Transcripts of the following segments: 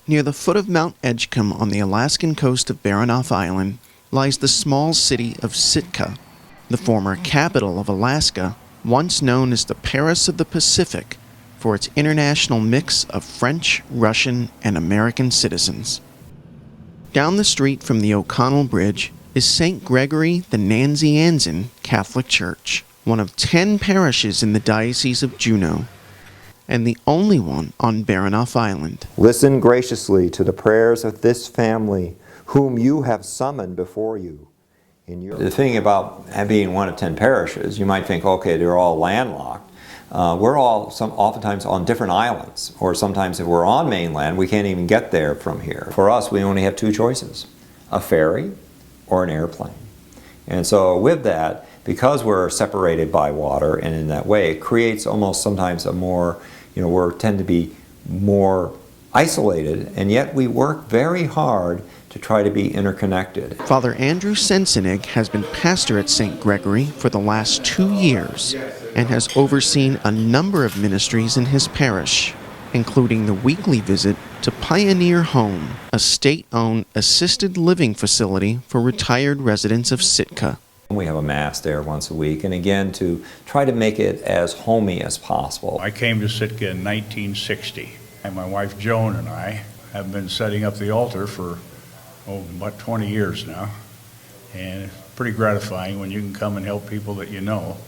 Near the foot of Mount Edgecombe on the Alaskan coast of Baranof Island lies the small city of Sitka, the former capital of Alaska, once known as the Paris of the Pacific for its international mix of French, Russian, and American citizens. Down the street from the O'Connell Bridge is St. Gregory the Nazianzen Catholic Church, one of 10 parishes in the Diocese of Juneau, and the only one on Baranof Island. Listen graciously to the prayers of this family, whom you have summoned before you. The thing about being one of 10 parishes, you might think, okay, they're all landlocked. We're all oftentimes on different islands, or sometimes if we're on mainland, we can't even get there from here. For us, we only have 2 choices, a ferry or an airplane. And so with that, because we're separated by water, and in that way, it creates almost sometimes a more, we tend to be more isolated, and yet we work very hard to try to be interconnected. Father Andrew Sensenig has been pastor at St. Gregory for the last 2 years and has overseen a number of ministries in his parish, including the weekly visit to Pioneer Home, a state-owned assisted living facility for retired residents of Sitka. We have a Mass there once a week, and again, to try to make it as homey as possible. I came to Sitka in 1960, and my wife Joan and I have been setting up the altar for about 20 years now, and it's pretty gratifying when you can come and help people that you know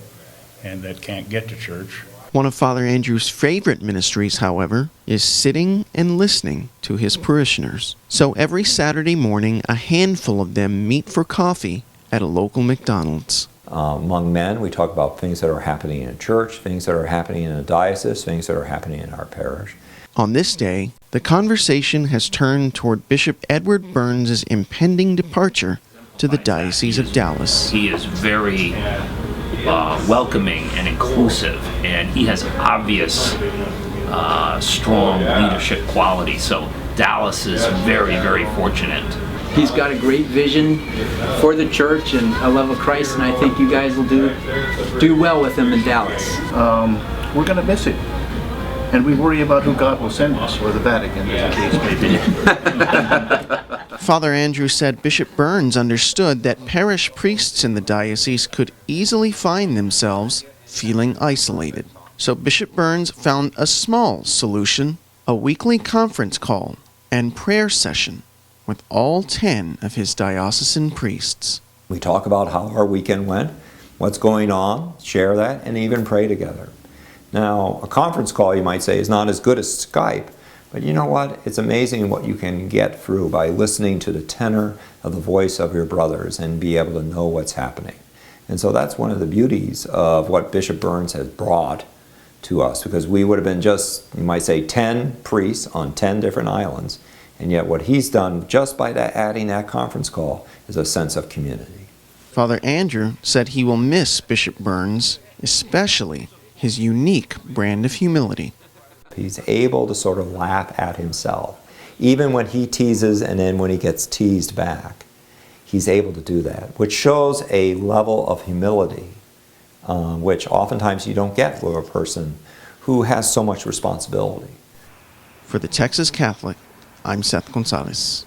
and that can't get to church. One of Father Andrew's favorite ministries, however, is sitting and listening to his parishioners. So every Saturday morning, a handful of them meet for coffee at a local McDonald's. Among men, we talk about things that are happening in a church, things that are happening in a diocese, things that are happening in our parish. On this day, the conversation has turned toward Bishop Edward Burns' impending departure to the Diocese of Dallas. He is very welcoming and inclusive, and he has obvious strong leadership qualities. So Dallas is very, very fortunate. He's got a great vision for the church and a love of Christ, and I think you guys will do well with him in Dallas. We're going to miss it. And we worry about who God will send us, or the Vatican, as the case may be. Father Andrew said Bishop Burns understood that parish priests in the diocese could easily find themselves feeling isolated. So Bishop Burns found a small solution, a weekly conference call and prayer session with all 10 of his diocesan priests. We talk about how our weekend went, what's going on, share that, and even pray together. Now, a conference call, you might say, is not as good as Skype, but you know what? It's amazing what you can get through by listening to the tenor of the voice of your brothers and be able to know what's happening. And so that's one of the beauties of what Bishop Burns has brought to us, because we would have been just, you might say, 10 priests on 10 different islands, and yet what he's done just by adding that conference call is a sense of community. Father Andrew said he will miss Bishop Burns, especially his unique brand of humility. He's able to sort of laugh at himself. Even when he teases and then when he gets teased back, he's able to do that, which shows a level of humility, which oftentimes you don't get for a person who has so much responsibility. For the Texas Catholic, I'm Seth Gonzalez.